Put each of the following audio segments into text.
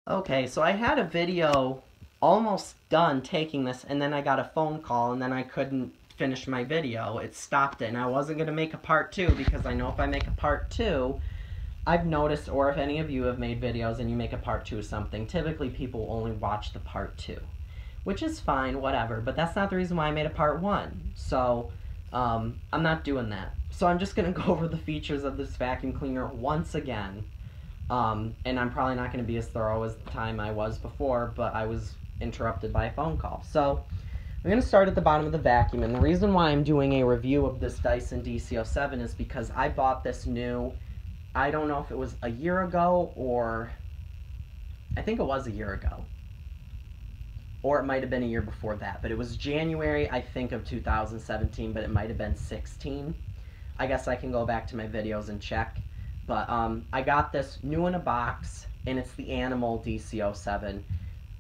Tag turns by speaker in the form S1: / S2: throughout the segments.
S1: Okay, so I had a video almost done taking this, and then I got a phone call, and then I couldn't finish my video. It stopped it, and I wasn't going to make a part 2, because I know if I make a part 2, I've noticed, or if any of you have made videos and you make a part 2 of something, typically people only watch the part 2. Which is fine, whatever, but that's not the reason why I made a part 1. So, I'm not doing that. So I'm just going to go over the features of this vacuum cleaner once again. And I'm probably not going to be as thorough as the time I was before, but I was interrupted by a phone call. So, I'm going to start at the bottom of the vacuum, and the reason why I'm doing a review of this Dyson dc07 is because I bought this new, I don't know if it was a year ago, or I think it was a year ago. Or it might have been a year before that, but it was January, I think, of 2017, but it might have been 16. I guess I can go back to my videos and check. But I got this new in a box, and it's the Animal dc07.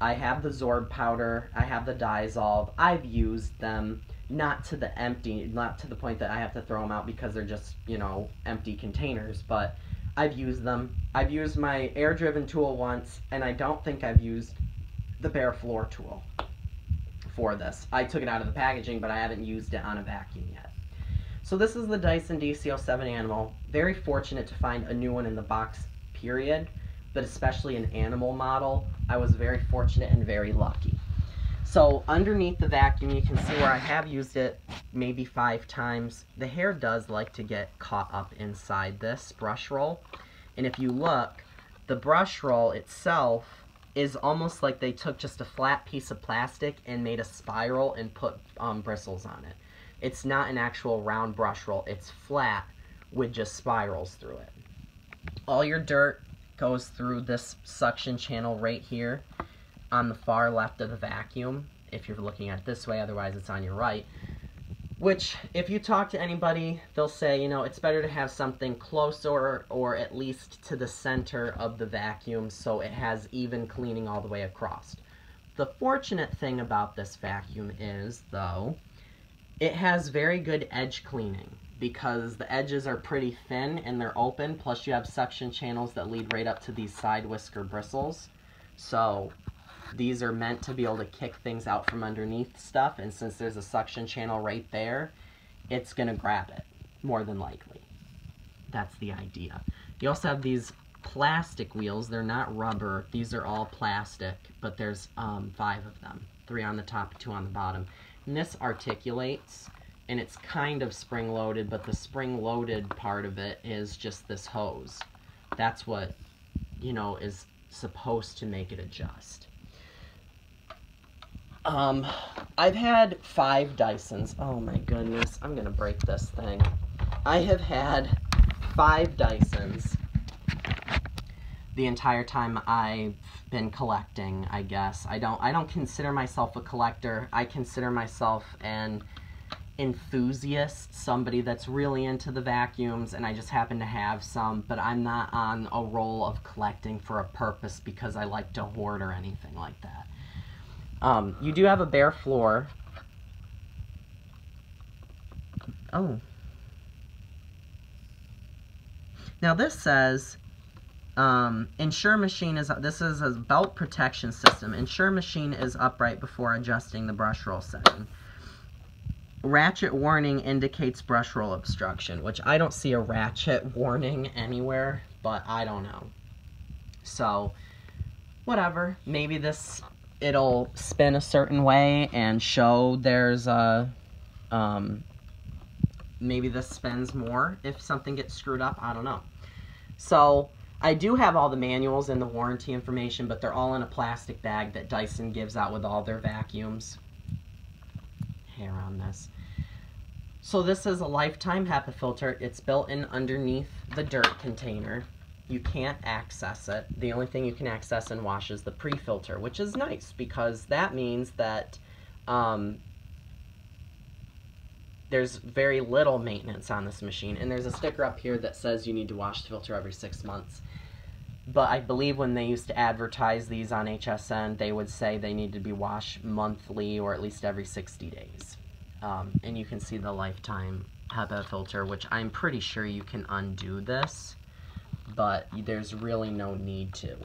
S1: I have the Zorb powder, I have the Dissolve. I've used them, not to the point that I have to throw them out because they're just, you know, empty containers, but I've used them. I've used my air-driven tool once, and I don't think I've used the bare floor tool for this. I took it out of the packaging, but I haven't used it on a vacuum yet. So this is the Dyson dc07 Animal. Very fortunate to find a new one in the box, period, but especially an Animal model. I was very fortunate and very lucky. So underneath the vacuum, you can see where I have used it maybe 5 times. The hair does like to get caught up inside this brush roll. And if you look, the brush roll itself is almost like they took just a flat piece of plastic and made a spiral and put bristles on it. It's not an actual round brush roll. It's flat with just spirals through it. All your dirt goes through this suction channel right here on the far left of the vacuum, if you're looking at it this way, otherwise it's on your right. Which, if you talk to anybody, they'll say, you know, it's better to have something closer or at least to the center of the vacuum so it has even cleaning all the way across. The fortunate thing about this vacuum is, though, it has very good edge cleaning because the edges are pretty thin and they're open, plus you have suction channels that lead right up to these side whisker bristles. So these are meant to be able to kick things out from underneath stuff, and since there's a suction channel right there, it's going to grab it, more than likely. That's the idea. You also have these plastic wheels. They're not rubber. These are all plastic, but there's 5 of them. 3 on the top, 2 on the bottom. And this articulates, and it's kind of spring-loaded, but the spring-loaded part of it is just this hose. That's what, you know, is supposed to make it adjust. I've had 5 Dysons. Oh my goodness, I'm gonna break this thing. I have had 5 Dysons the entire time I've been collecting, I guess. I don't consider myself a collector. I consider myself an enthusiast, somebody that's really into the vacuums, and I just happen to have some, but I'm not on a roll of collecting for a purpose because I like to hoard or anything like that. You do have a bare floor. Oh. Now this says, ensure machine is, this is a belt protection system. Ensure machine is upright before adjusting the brush roll setting. Ratchet warning indicates brush roll obstruction, which I don't see a ratchet warning anywhere, but I don't know. So, whatever. Maybe it'll spin a certain way and show there's a, maybe this spins more if something gets screwed up. I don't know. So, I do have all the manuals and the warranty information, but they're all in a plastic bag that Dyson gives out with all their vacuums. Hair on this. So this is a lifetime Hepa filter. It's built in underneath the dirt container. You can't access it. The only thing you can access and wash is the pre-filter, which is nice because that means that there's very little maintenance on this machine. And there's a sticker up here that says you need to wash the filter every 6 months. But I believe when they used to advertise these on HSN, they would say they need to be washed monthly or at least every 60 days. And you can see the lifetime Hepa filter, which I'm pretty sure you can undo this, but there's really no need to.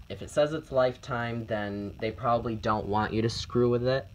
S1: If it says it's lifetime, then they probably don't want you to screw with it.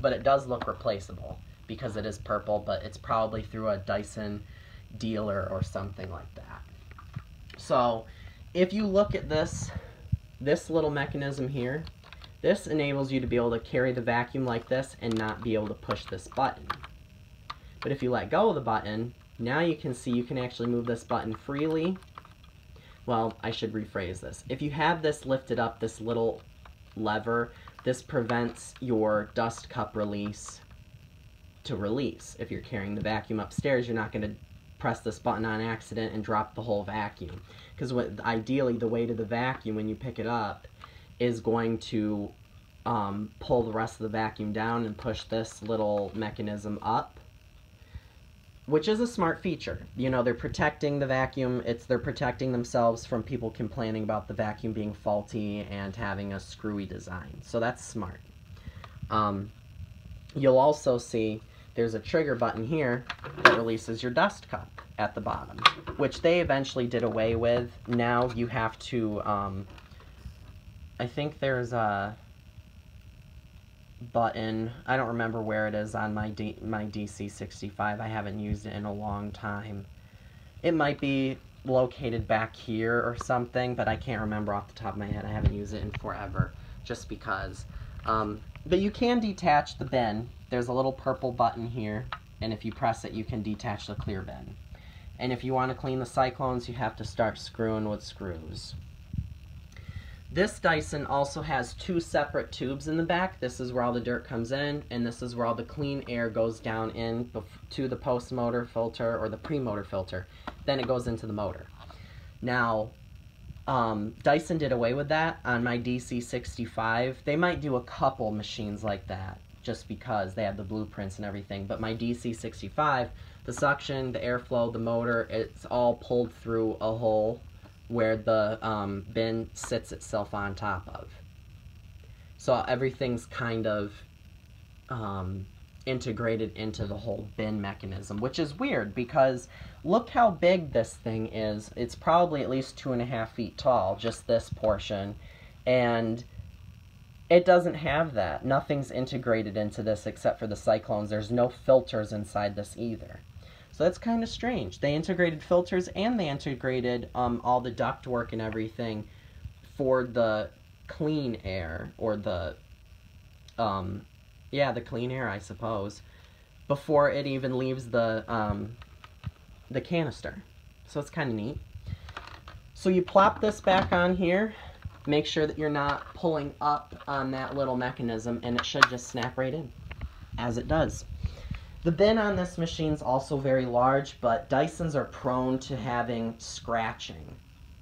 S1: But it does look replaceable because it is purple, but it's probably through a Dyson dealer or something like that. So if you look at this little mechanism here, this enables you to be able to carry the vacuum like this and not be able to push this button. But if you let go of the button, now you can see you can actually move this button freely. Well, I should rephrase this. If you have this lifted up, this little lever, this prevents your dust cup release to release. If you're carrying the vacuum upstairs, you're not going to press this button on accident and drop the whole vacuum. Because ideally, the weight of the vacuum when you pick it up is going to pull the rest of the vacuum down and push this little mechanism up, which is a smart feature. You know, they're protecting the vacuum. They're protecting themselves from people complaining about the vacuum being faulty and having a screwy design. So that's smart. You'll also see there's a trigger button here that releases your dust cup at the bottom, which they eventually did away with. Now you have to, I think there's a button, I don't remember where it is on my DC65. I haven't used it in a long time. It might be located back here or something, but I can't remember off the top of my head. I haven't used it in forever, just because. But you can detach the bin. There's a little purple button here, and if you press it, you can detach the clear bin. And if you want to clean the cyclones, you have to start screwing with screws. This Dyson also has two separate tubes in the back. This is where all the dirt comes in, and this is where all the clean air goes down in to the post-motor filter or the pre-motor filter. Then it goes into the motor. Now, Dyson did away with that on my DC65. They might do a couple machines like that just because they have the blueprints and everything. But my DC65, the suction, the airflow, the motor, it's all pulled through a hole where the bin sits itself on top of. So everything's kind of integrated into the whole bin mechanism, which is weird because look how big this thing is. It's probably at least 2.5 feet tall, just this portion, and it doesn't have that. Nothing's integrated into this except for the cyclones. There's no filters inside this either. So that's kind of strange. They integrated filters and they integrated all the ductwork and everything for the clean air, or the, yeah, the clean air, I suppose, before it even leaves the canister. So it's kind of neat. So you plop this back on here. Make sure that you're not pulling up on that little mechanism, and it should just snap right in, as it does. The bin on this machine is also very large, but Dysons are prone to having scratching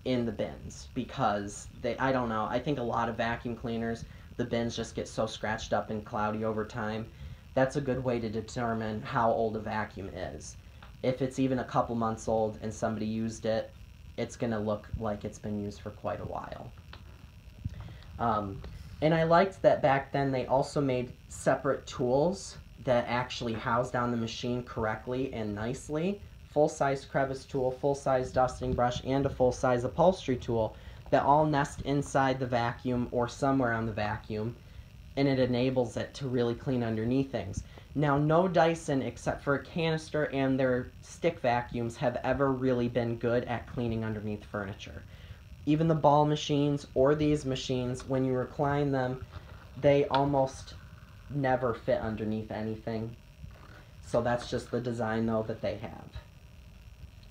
S1: in the bins because I don't know, I think a lot of vacuum cleaners, the bins just get so scratched up and cloudy over time. That's a good way to determine how old a vacuum is. If it's even a couple months old and somebody used it, it's going to look like it's been used for quite a while. And I liked that back then they also made separate tools that actually house down the machine correctly and nicely. Full-size crevice tool, full-size dusting brush, and a full-size upholstery tool that all nest inside the vacuum or somewhere on the vacuum, and it enables it to really clean underneath things. Now, no Dyson, except for a canister and their stick vacuums, have ever really been good at cleaning underneath furniture. Even the ball machines or these machines, when you recline them, they almost never fit underneath anything. So that's just the design, though, that they have.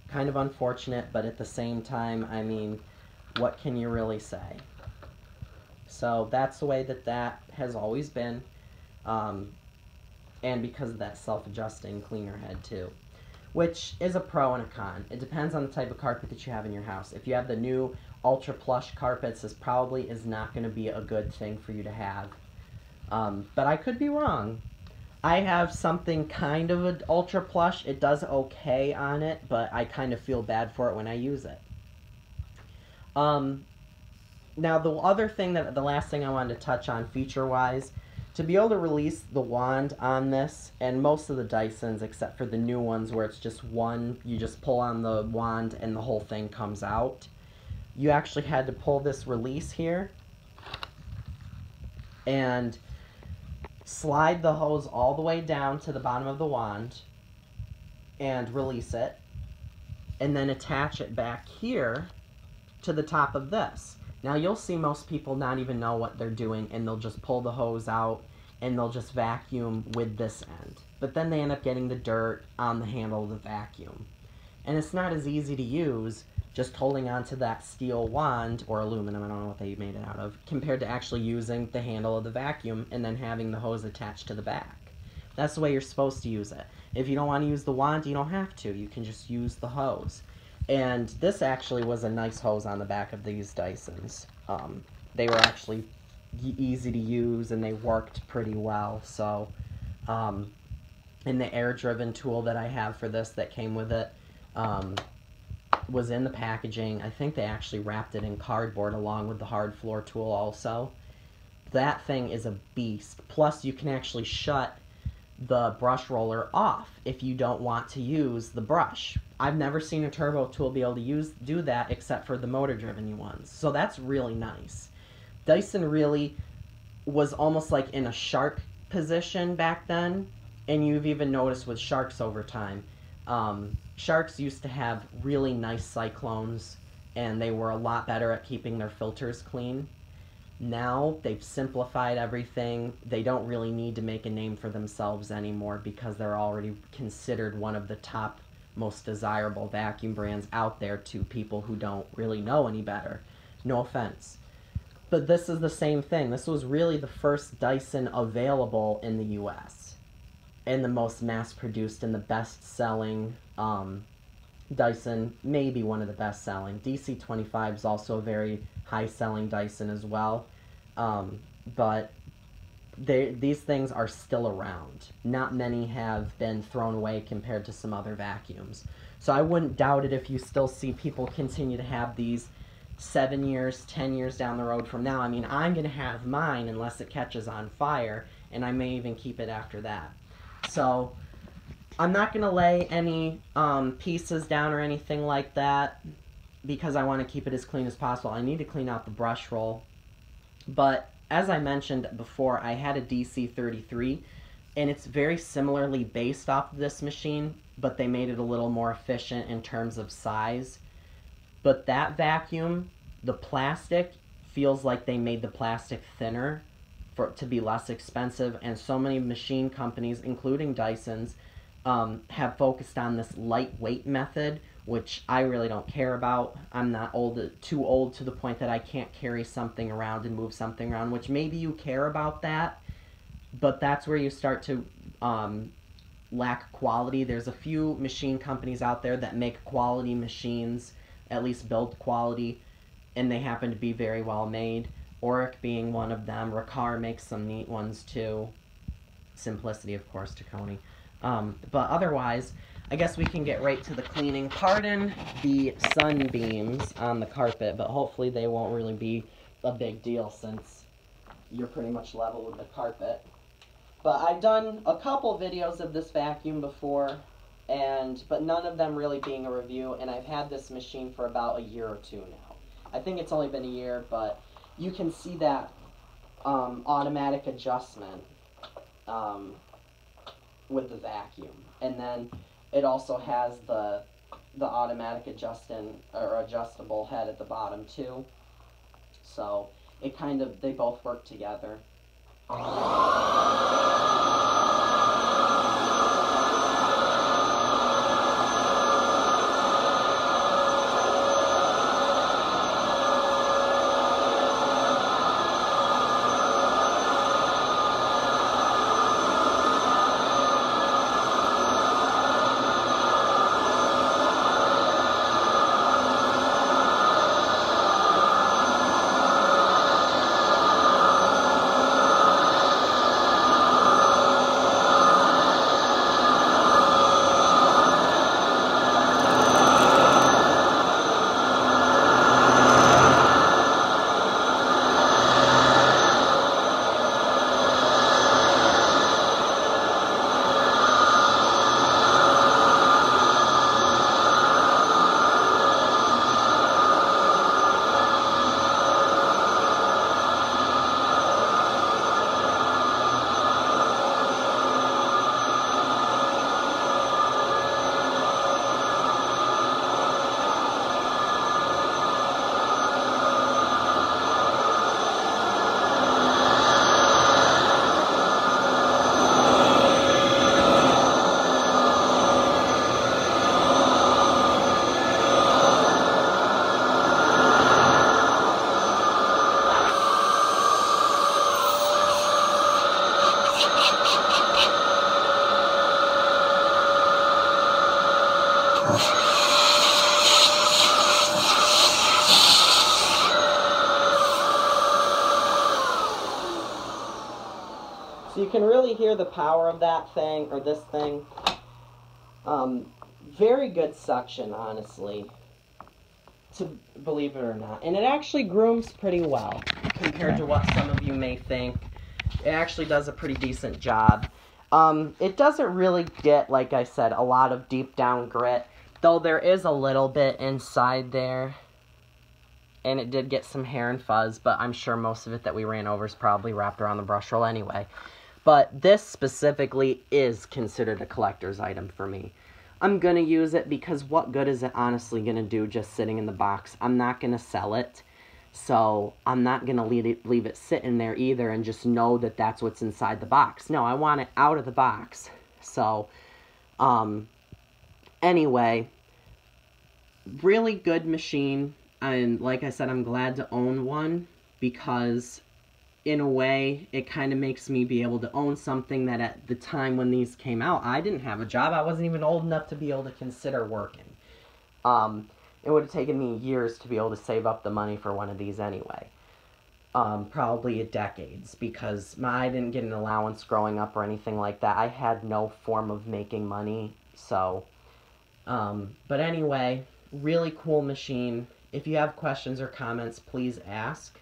S1: Kind of unfortunate, but at the same time, I mean, what can you really say? So that's the way that that has always been, and because of that self-adjusting cleaner head, too, which is a pro and a con. It depends on the type of carpet that you have in your house. If you have the new ultra plush carpets, this probably is not going to be a good thing for you to have. But I could be wrong. I have something kind of an ultra plush. It does okay on it, but I kind of feel bad for it when I use it. Now the other thing, the last thing I wanted to touch on feature-wise, to be able to release the wand on this, and most of the Dysons, except for the new ones where it's just one, you just pull on the wand and the whole thing comes out. you actually had to pull this release here and slide the hose all the way down to the bottom of the wand and release it, and then attach it back here to the top of this. Now you'll see most people not even know what they're doing, and they'll just pull the hose out and they'll just vacuum with this end. But then they end up getting the dirt on the handle of the vacuum. And it's not as easy to use just holding onto that steel wand, or aluminum, I don't know what they made it out of, compared to actually using the handle of the vacuum and then having the hose attached to the back. That's the way you're supposed to use it. If you don't want to use the wand, you don't have to. You can just use the hose. And this actually was a nice hose on the back of these Dysons. They were actually easy to use and they worked pretty well. So, and the air-driven tool that I have for this that came with it was in the packaging. I think they actually wrapped it in cardboard along with the hard floor tool also. That thing is a beast. Plus, you can actually shut the brush roller off if you don't want to use the brush. I've never seen a turbo tool be able to do that except for the motor-driven ones. So that's really nice. Dyson really was almost like in a shark position back then, and you've even noticed with sharks over time. Sharks used to have really nice cyclones, and they were a lot better at keeping their filters clean. Now they've simplified everything. They don't really need to make a name for themselves anymore because they're already considered one of the top most desirable vacuum brands out there to people who don't really know any better. No offense. But this is the same thing. This was really the first Dyson available in the US. And the most mass-produced and the best-selling Dyson, maybe one of the best-selling. DC25 is also a very high-selling Dyson as well. But these things are still around. Not many have been thrown away compared to some other vacuums. So I wouldn't doubt it if you still see people continue to have these 7 years, 10 years down the road from now. I mean, I'm going to have mine unless it catches on fire, and I may even keep it after that. So I'm not going to lay any pieces down or anything like that because I want to keep it as clean as possible. I need to clean out the brush roll. But as I mentioned before, I had a DC33, and it's very similarly based off of this machine, but they made it a little more efficient in terms of size. But that vacuum, the plastic, feels like they made the plastic thinner for it to be less expensive, and so many machine companies, including Dyson's, have focused on this lightweight method, which I really don't care about. I'm not too old to the point that I can't carry something around and move something around, which maybe you care about that, but that's where you start to lack quality. There's a few machine companies out there that make quality machines, at least build quality, and they happen to be very well made. Auric being one of them. Riccar makes some neat ones too. Simplicity, of course, Taconi. But otherwise, I guess we can get right to the cleaning. Pardon the sunbeams on the carpet, but hopefully they won't really be a big deal since you're pretty much level with the carpet. But I've done a couple videos of this vacuum before, but none of them really being a review, and I've had this machine for about a year or two now. I think it's only been a year, but you can see that automatic adjustment with the vacuum. And then it also has the automatic adjustable head at the bottom too. So it they both work together. So you can really hear the power of that thing, or this thing. Very good suction, honestly, to believe it or not. And it actually grooms pretty well compared to what some of you may think. It actually does a pretty decent job. It doesn't really get, like I said, a lot of deep down grit, though there is a little bit inside there. And it did get some hair and fuzz, but I'm sure most of it that we ran over is probably wrapped around the brush roll anyway. But this specifically is considered a collector's item for me. I'm going to use it because what good is it honestly going to do just sitting in the box? I'm not going to sell it, so I'm not going to leave it sitting there either and just know that that's what's inside the box. No, I want it out of the box. So, anyway, really good machine. And like I said, I'm glad to own one because in a way, it kind of makes me be able to own something that at the time when these came out, I didn't have a job. I wasn't even old enough to be able to consider working. It would have taken me years to be able to save up the money for one of these anyway. Probably decades, because I didn't get an allowance growing up or anything like that. I had no form of making money, so... but anyway, really cool machine. If you have questions or comments, please ask.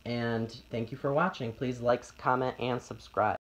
S1: And thank you for watching. Please like, comment, and subscribe.